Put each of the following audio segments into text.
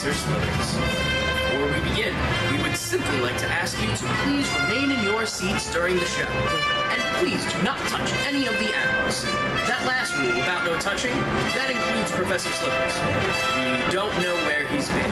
Professor Slithers. Before we begin, we would simply like to ask you to please remain in your seats during the show. And please do not touch any of the animals. That last rule about no touching, that includes Professor Slithers. We don't know where he's been.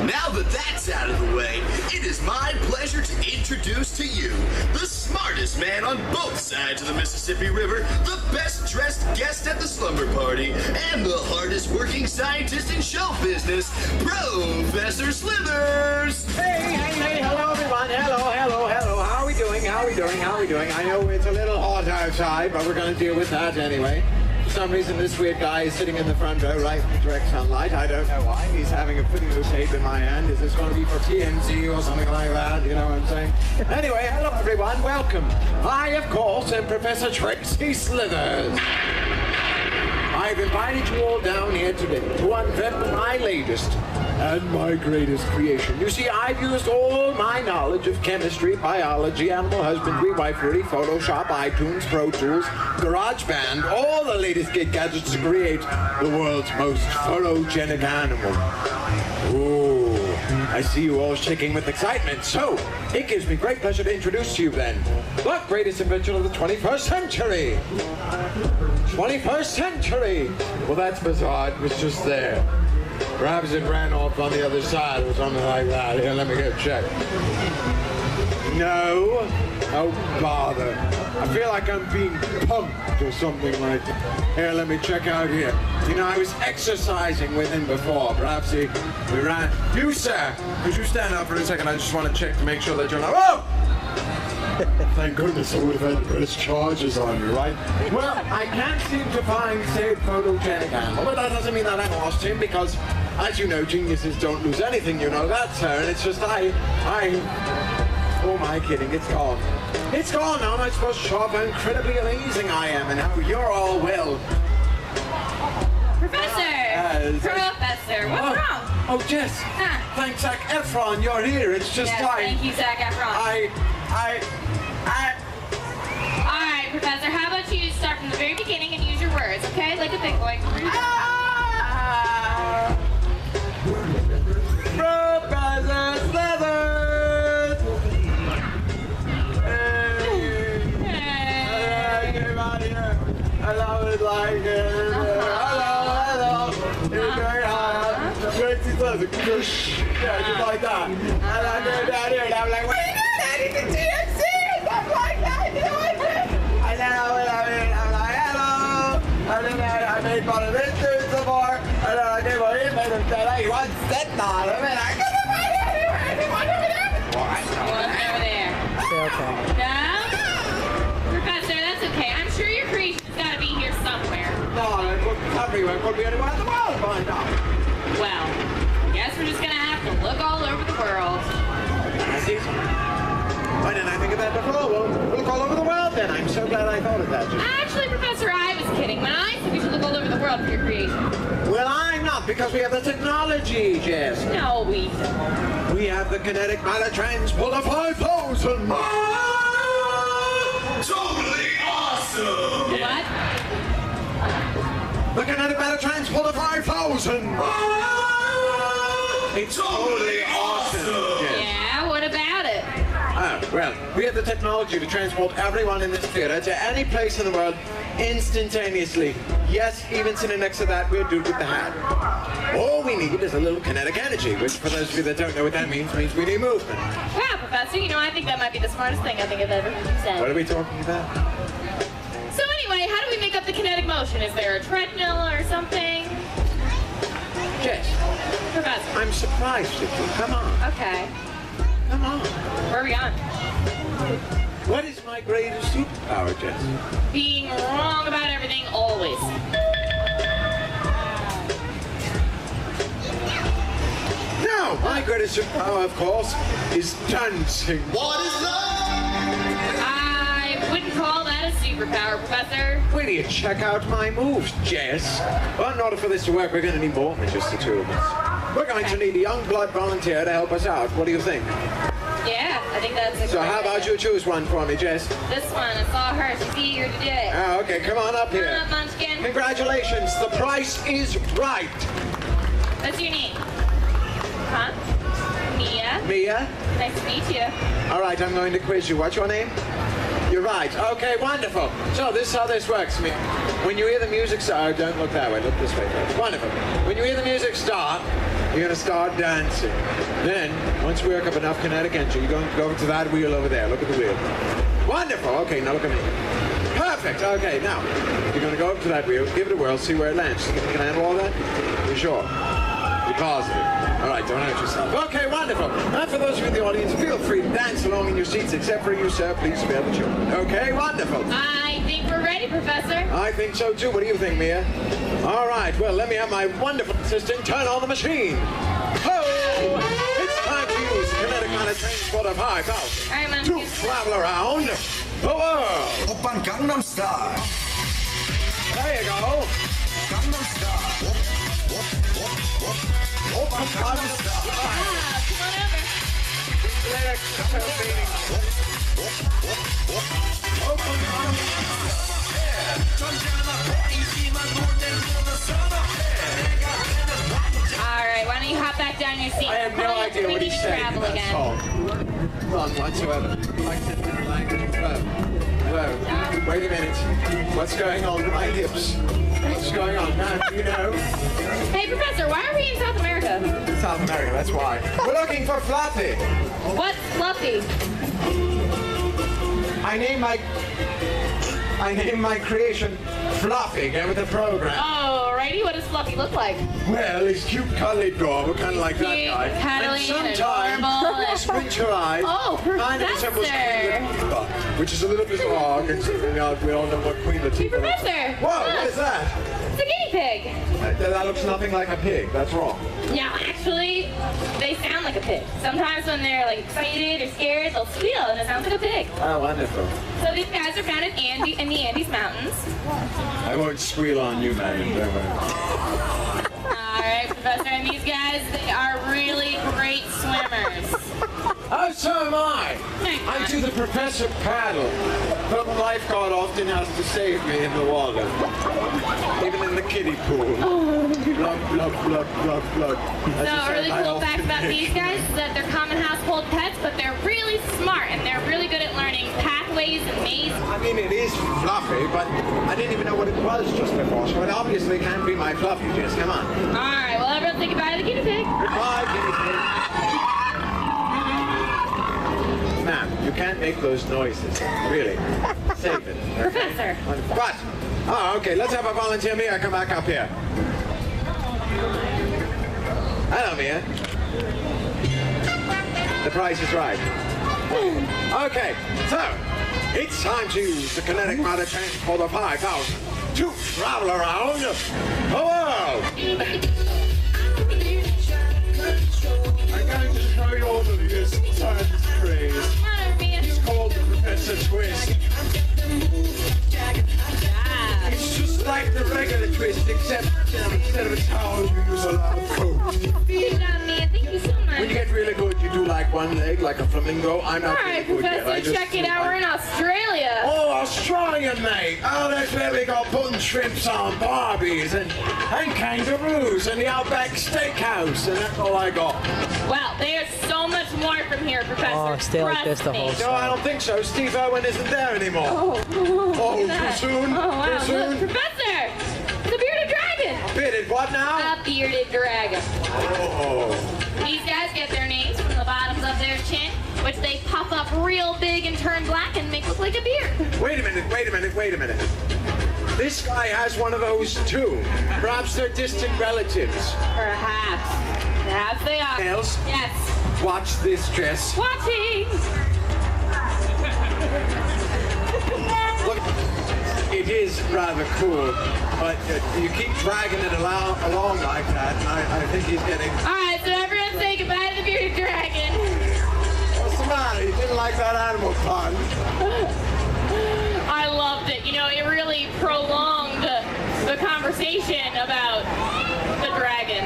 Now that that's out of the way, it is my pleasure to introduce to you the smartest man on both sides of the Mississippi River, the best dressed guest at the slumber party, and the hardest working scientist in show business, Professor Slithers. Hey, hello everyone, hello. How are we doing? I know it's a little hot outside, but we're going to deal with that anyway. For some reason, this weird guy is sitting in the front row, right in direct sunlight. I don't know why. He's having a pretty loose tape in my hand. Is this going to be for TNC or something like that? You know what I'm saying? Anyway, hello everyone. Welcome. I, of course, am Professor Tracy Slithers. I've invited you all down here today to unveil my latest and my greatest creation. You see, I've used all my knowledge of chemistry, biology, animal husbandry, wifery, Photoshop, iTunes, Pro Tools, GarageBand, all the latest geek gadgets to create the world's most photogenic animal. Ooh, I see you all shaking with excitement. So, it gives me great pleasure to introduce to you then the greatest invention of the 21st century. 21st century! Well, that's bizarre. It was just there. Perhaps it ran off on the other side or something like that. Here, let me go check. No. Oh, bother. I feel like I'm being pumped or something like that. Here, let me check out here. You know, I was exercising with him before. Perhaps we ran. You, sir, could you stand up for a second? I just want to check to make sure that you're not. Oh! Thank goodness I would have had to press charges on you, right? Well, I can't seem to find said photogenic animal, but that doesn't mean that I lost him, because, as you know, geniuses don't lose anything, you know that, sir, and it's just oh my kidding, it's gone. It's gone now, and I suppose to show how incredibly amazing I am, and how you're all well. Professor! Professor, what's wrong? Oh, Jess. Thanks, Zac Efron, you're here. It's just yes, thank you, Zac Efron. Alright, Professor, how about you start from the very beginning and use your words, okay? Like a big boy. Professor Slithers! Hey! Everybody here. Hello, it's like hello. It's very hot. Tracy Slithers. Yeah, just like that. And I go down here and I'm like, wait! I need the TNC and stuff like that, you know what I mean? And then I'm like, hello. And then I made fun of this dude some more. And then I gave him and said, hey, what's sitting on him? And I couldn't find it anywhere. He wasn't over there before. He wasn't over there. Okay. No? Professor, that's okay. I'm sure your creation's got to be here somewhere. No, it could be everywhere. It could be anywhere in the world by now. Well, I guess we're just going to have to look all over the world. Why didn't I think of that before? Well, we'll look all over the world then. I'm so glad I thought of that. Actually, Professor, I was kidding. When I said we should look all over the world for your creation. Well, I'm not, because we have the technology, Jess. No, we don't. We have the kinetic matter transporter 5000. Totally awesome! What? The kinetic matter transporter 5000. It's totally awesome. Yeah, what about it? Well, we have the technology to transport everyone in this theater to any place in the world instantaneously. Yes, even sitting next to that weird dude with the hat. All we need is a little kinetic energy, which, for those of you that don't know what that means we need movement. Wow, Professor, you know, I think that might be the smartest thing I think I've ever said. What are we talking about? So anyway, how do we make up the kinetic motion? Is there a treadmill or something? Jess. Professor. I'm surprised at you. Come on. Okay. Come on. Where are we going? What is my greatest superpower, Jess? Being wrong about everything, always. No, my greatest superpower, of course, is dancing. What is love? I wouldn't call that a superpower, Professor. Will you check out my moves, Jess? Well, in order for this to work, we're going to need more than just the two of us. We're going to need a young blood volunteer to help us out. What do you think? Yeah, I think that's a So great how about idea. you choose one for me, Jess? This one, I saw her. She's eager to do it. Oh, okay, come on up Come here. on up, Munchkin. Congratulations, the price is right. What's your name? Huh? Mia. Mia? Nice to meet you. All right, I'm going to quiz you. What's your name? You're right. Okay, wonderful. So this is how this works. Mia. When you hear the music start, don't look that way, look this way first. Wonderful. When you hear the music start, you're going to start dancing. Then, once we work up enough kinetic energy, you're going to go over to that wheel over there. Look at the wheel. Wonderful. Okay, now look at me. Perfect. Okay, now, you're going to go up to that wheel, give it a whirl, see where it lands. You can handle all that? You're sure? You're positive. All right, don't hurt yourself. Okay, wonderful. Now, for those of you in the audience, feel free to dance along in your seats, except for you, sir. Please spare the children. Okay, wonderful. I think we're ready, Professor. I think so, too. What do you think, Mia? All right, well, let me have my wonderful assistant turn on the machine. Oh! It's time to use kinetic on a transport of 5,000 All right, Mom. to travel around the world. Oppan Gangnam Style. There you go. Gangnam Style. Oppan Gangnam Style. Ah, come on over. Lyrics, All right, why don't you hop back down in your seat? I have no Probably idea we what need he's to saying. travel That's again. all. None whatsoever. Like the different language. Whoa. Wait a minute. What's going on with my hips? What's going on, man? Do you know? Hey, Professor, why are we in South America? South America, that's why. We're looking for Fluffy. What's Fluffy? I named my creation Fluffy. Go with the program. Oh, righty. What does Fluffy look like? Well, he's cute, cuddly dog, kind of like that Cute, guy. cuddly, and sometimes, adorable. squint your eyes. Oh, kind of resembles Queen Professor. Latifah, which is a little bit wrong, and we all know what Queen Latifah Hey, is. Professor. Whoa, what is that? It's a guinea pig. That looks nothing like a pig. That's wrong. Now, actually, they sound like a pig. Sometimes when they're like excited or scared, they'll squeal, and it sounds like a pig. Oh, wonderful. So these guys are found in the Andes Mountains. I won't squeal on you, madam. Don't worry. All right, Professor, and these guys, they are really great swimmers. Oh, so am I. I do the professor paddle. But the lifeguard often has to save me in the water. Even in the kiddie pool. Blub, blub, blub, blub, blub. So a really cool fact about these guys is that they're common household pets, but they're really smart and they're really good at learning pathways and mazes. I mean, it is fluffy, but I didn't even know what it was just before, so it obviously can't be my fluffy, Jess. Come on. All right, well, everyone say goodbye to the guinea pig. Goodbye, guinea pig. Ma'am, you can't make those noises. Really. Save it. Okay? Professor. What? Oh, okay. Let's have a volunteer Mia come back up here. Hello, Mia. The price is right. Okay, so it's time to use the kinetic matter transport of 5,000 to travel around the world. I'm going to show you all the latest science craze. Come on over, Mia. It's called the Professor Twist. Yeah. It's just like the regular twist, except instead of a towel, you use a lot of coke. Good job, Mia. Thank you so much. When you get really good, you do like one leg, like a flamingo. I'm All not right, really good yet. I Professor, just check it out. We're in Australia. Oh, Australian, mate. Oh, that's where we got bun shrimps on Barbies and kangaroos and the Outback Steakhouse, and that's all I got. Wow, there's so much more from here, Professor. Oh, stay like this the whole Trust me. No, I don't think so. Steve Irwin isn't there anymore. Oh, too soon? Oh, wow. Too soon? Look, Professor, the bearded dragon. Bearded what now? A bearded dragon. Oh. These guys get their names from the bottoms of their chin, which they puff up real big and turn black and make look like a beard. Wait a minute. This guy has one of those too. Perhaps they're distant relatives. Perhaps. Perhaps they are. Nails? Yes. Watch this, Jess. Watching. Look, it is rather cool, but you keep dragging it along like that, and I think he's getting... All right, so everyone say goodbye to the bearded dragon. What's the matter? You didn't like that animal pun? I loved it. You know, it really prolonged the conversation about the dragon.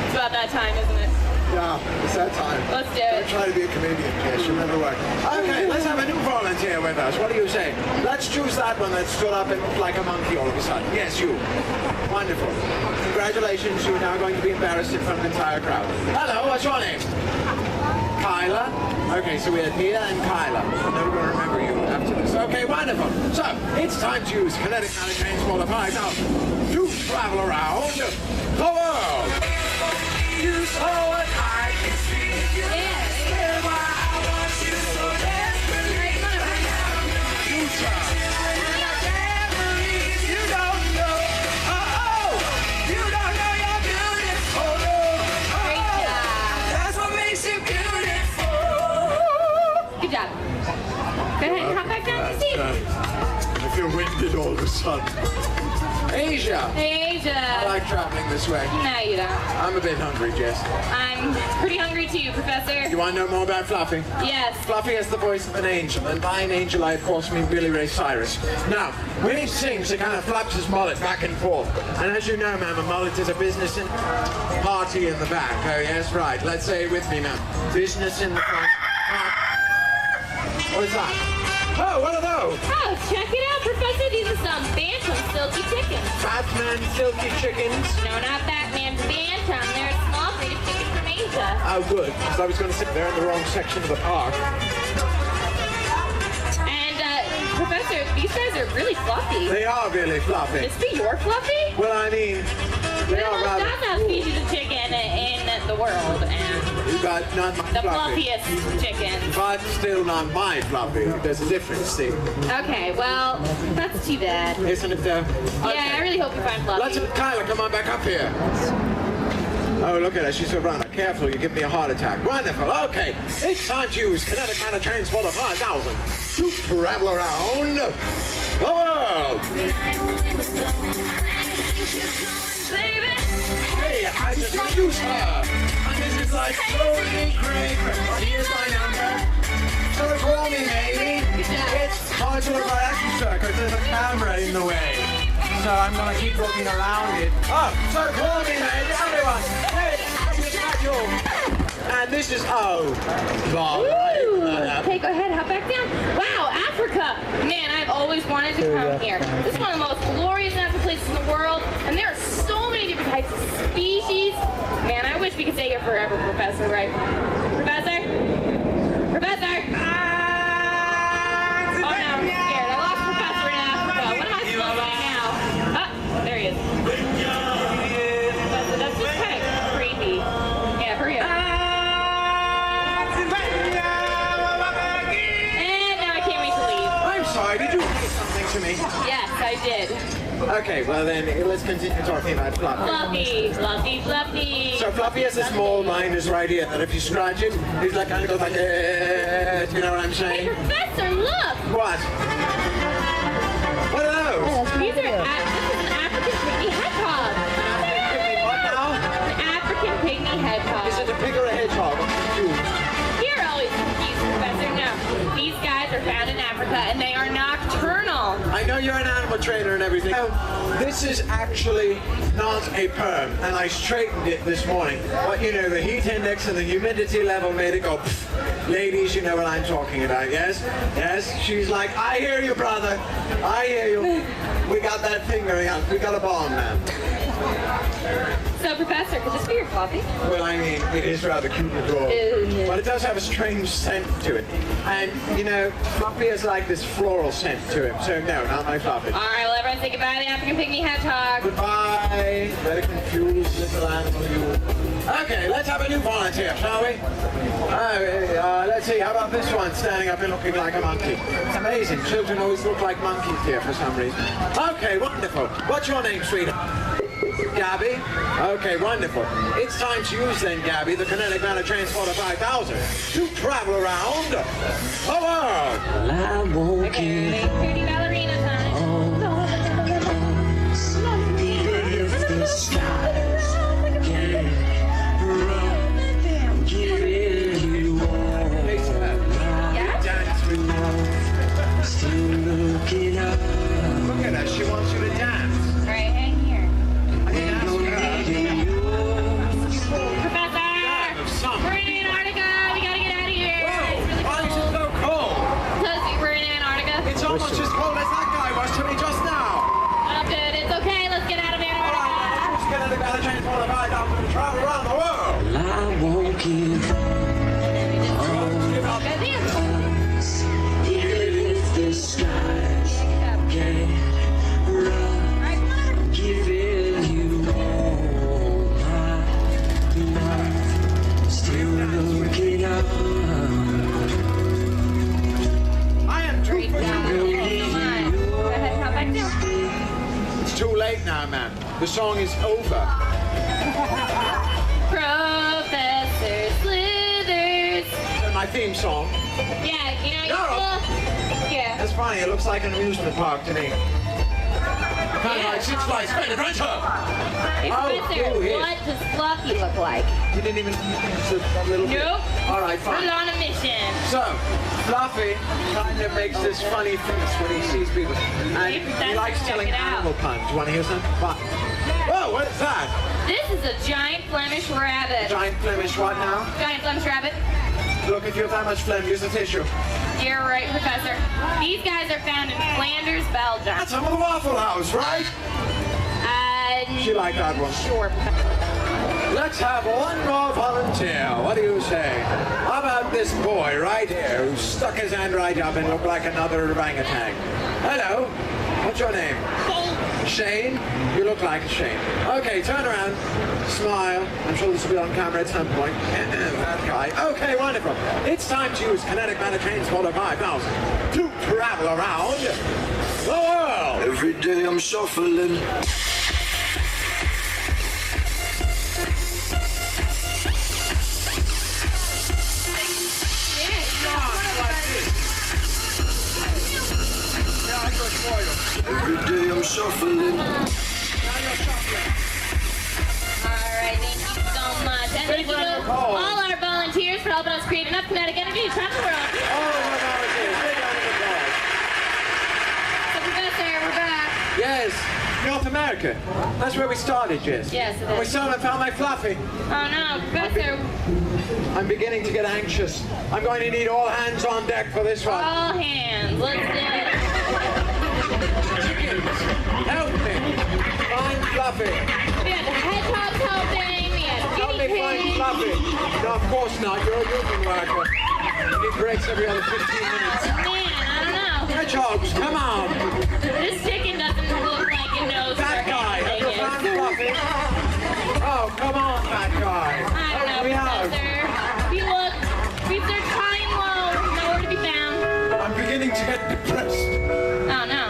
It's about that time, isn't it? Yeah, it's that time. Let's do Don't it. try to be a comedian, Kiss. You'll never work. Okay, let's have a new volunteer with us. What do you say? Let's choose that one that stood up and looked like a monkey all of a sudden. Yes, you. Wonderful. Congratulations, you are now going to be embarrassed in front of the entire crowd. Hello, what's your name? Kyla. Okay, so we had Mia and Kyla. I'm never going to remember you after this. Okay, wonderful. So, it's time to use kinetic kind of transport of 5,000 to travel around the world. You saw what I can see. Yeah. Why I want you so desperately. You try. And I can't believe you don't know. Oh, you don't know you're beautiful. Great job. That's what makes you beautiful. Good job. Go ahead, hop back down to the seat. I feel winded all of a sudden. Asia. Hey, Asia. I like traveling this way. No, you don't. I'm a bit hungry, Jess. I'm pretty hungry too, Professor. You want to know more about Fluffy? Yes. Fluffy has the voice of an angel, and by an angel I of course mean Billy Ray Cyrus. Now, when he sings, he kind of flaps his mullet back and forth. And as you know, ma'am, a mullet is a business and party in the back. Oh, yes, right. Let's say it with me, ma'am. Business in the front. What is that? Oh, what are those? Oh, check it out, Professor. These are some Bantam silky chickens. Batman silky chickens. No, not Batman. Bantam. They're a small breed of chicken from Asia. Oh, good, because I was going to sit there in the wrong section of the park. And, Professor, these guys are really fluffy. They are really fluffy. This be your fluffy? Well, I mean, they are rather... That's not species of chicken in the world, and You got not my the fluffy. fluffiest chicken. But still not my fluffy. There's a difference, see. Okay, well, that's too bad. Isn't it, though? Yeah, I really hope you find fluffy. Let's Kyla, come on back up here. Oh, look at her. She's a runner. Careful, you give me a heart attack. Wonderful. Okay. It's time to use kinetic kind of transport of 5,000 to travel around the world. Baby. Hey, I just introduced her. And this is like totally great. But here's my number. So call me, maybe. It's hard to look like action circus. There's a camera in the way. So I'm gonna keep looking around it. Oh, so call me, maybe. Everyone. Hey, this is Matthew. And this is Bob. Ooh. Okay, go ahead, hop back down. Wow, Africa! Man, I've always wanted to come here. This is one of the most glorious natural places in the world, and there are so many different types of species. Man, I wish we could stay here forever, Professor, right? Professor? Professor? Oh no, I'm scared. I lost Professor in Africa. What am I supposed to do now? Ah, there he is. Professor, that's just kind of creepy. Yeah, hurry up. And now I can't wait to leave. I'm sorry, did you say something to me? Yes, I did. Okay, well then, let's continue talking about Fluffy. Fluffy, fluffy, fluffy. So Fluffy has a small minus right here that if you scratch it, he's like kind of goes like, you know what I'm Hey, saying? Professor, look! What? What are those? These are this is an African pygmy hedgehog. What now? An African pygmy hedgehog. Is it a pig or a hedgehog? I'm confused. You're always confused, Professor. No, these guys are found in Africa, and they are nocturnal. I know you're an animal trainer and everything. This is actually not a perm, and I straightened it this morning. But you know, the heat index and the humidity level made it go pfft. Ladies, you know what I'm talking about, yes? Yes? She's like, I hear you, brother. I hear you. We got that thing going on. We got a bond now. So, Professor, could this be your fluffy? Well, I mean, it is rather cute and adorable. But it does have a strange scent to it. And, you know, Fluffy has like this floral scent to it. So, no, not my Fluffy. All right, well, everyone say goodbye to the African pygmy hedgehog. Goodbye. Very confused little animal you. Okay, let's have a new volunteer, shall we? Let's see, how about this one standing up and looking like a monkey? It's amazing. Children always look like monkeys here for some reason. Okay, wonderful. What's your name, sweetheart? Gabby? Okay, wonderful. It's time to use then, Gabby, the kinetic matter transporter 5000 to travel around the world. I won't Okay, give pretty ballerina time. even if the skies can't run. Giving you all Yeah? Dance with me. still looking up. Look at her, she wants you to dance. All right, hang here. I didn't ask her. Professor! man. The song is over. Professor Slithers. My theme song. Yeah, you know, yeah. That's funny. It looks like an amusement park to me. Kind of like Six Flags Great Adventure. Hey, Professor, cool, yes. what does Fluffy look like? You didn't even answer a little bit. Nope. All right, We're fine. on a mission. So, Fluffy kind of makes this funny face when he sees people. And he likes telling Check it out. animal puns. You want to hear some? Fine. Whoa, what is that? This is a giant Flemish rabbit. Giant Flemish what now? Giant Flemish rabbit. Look, if you have that much phlegm, use a tissue. You're right, Professor. These guys are found in Flanders, Belgium. That's some of the Waffle House, right? You like that one? Sure, Professor. Let's have one more volunteer. What do you say? How about this boy right here who stuck his hand right up and looked like another orangutan? Hello. What's your name? Shane? You look like Shane. Okay, turn around. Smile. I'm sure this will be on camera at some point. That guy. Okay, wonderful. It's time to use Kinetic Matter Transporter 5000 to travel around the world. Every day I'm shuffling. Every day I'm shuffling. All right, thank you so much. And thank you to all our volunteers for helping us create enough kinetic energy to travel the world. So, Professor, we're back. Yes, North America. That's where we started, Jess. Yes, it And we is. still haven't found my Fluffy. Oh no, Professor. I'm beginning to get anxious. I'm going to need all hands on deck for this one. All hands. Let's do it. Help me. Find Fluffy. We had the hedgehogs helping. We had Help guinea me find pigs. Fluffy. No, of course not. You're a union worker. You need breaks every other 15 minutes. Man, I don't know. Hedgehogs, come on. This chicken doesn't look like it knows That where guy. Have you anything found is. Fluffy? Oh, come on, that guy. I don't know, We have. Professor. We look. We searched high and low. Nowhere to be found. I'm beginning to get depressed. Oh no.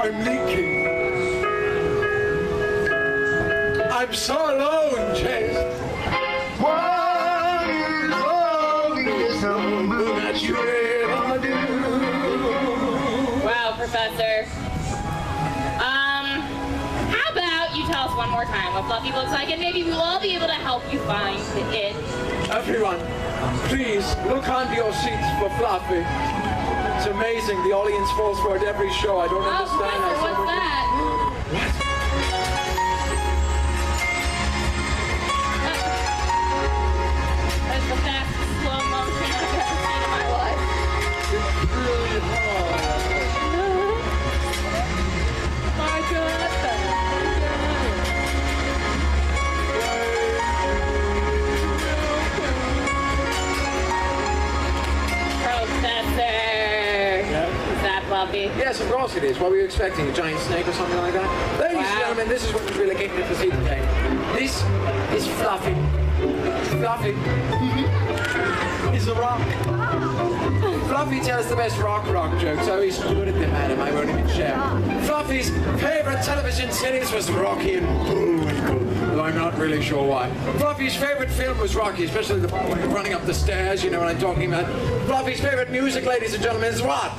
I'm leaking. I'm so alone, Jess. What is something that you ever do? Wow, Professor. How about you tell us one more time what Fluffy looks like, and maybe we'll all be able to help you find it. Everyone, please look under your seats for Fluffy. It's amazing. The audience falls for it every show. I don't Oh, understand Professor, how what's someone that? That's the fastest slow motion I've ever seen in my life. My God. Professor. Is that Fluffy? Yes, of course it is. What were you expecting? A giant snake or something like that? Ladies and Wow. gentlemen, this is what we're really getting to see today. This is Fluffy. Fluffy is a rock. Fluffy tells the best rock joke, so he's good at them, Adam. I won't even share. Fluffy's favorite television series was Rocky and Bullwinkle, though I'm not really sure why. Fluffy's favorite film was Rocky, especially the part when you're running up the stairs, you know what I'm talking about. Fluffy's favorite music, ladies and gentlemen, is what?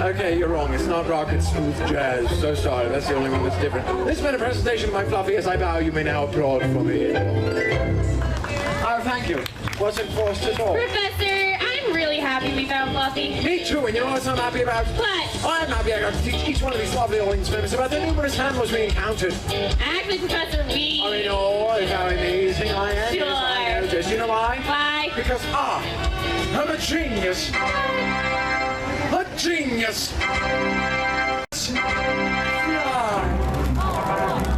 Okay, you're wrong. It's not rock, it's smooth jazz. So sorry, that's the only one that's different. This has been a presentation of my Fluffy. As I bow, you may now applaud for me. Oh, thank you. Wasn't forced at all. Professor, I'm really happy we found Fluffy. Me too, and you know what I'm happy about? What? I'm happy I got to teach each one of these lovely audience members about the numerous animals we encountered. Actually, Professor, we... I mean, oh, how amazing I am. Sure. Yes, I know. Just, you know why? Why? Because I'm a genius. A genius.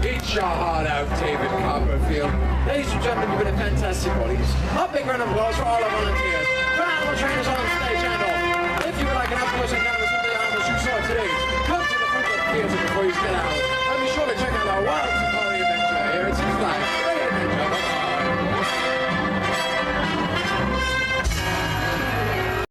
Eat your heart out, David Copperfield. Ladies and gentlemen, you've been a fantastic audience. A big round of applause for all our volunteers. For animal trainers on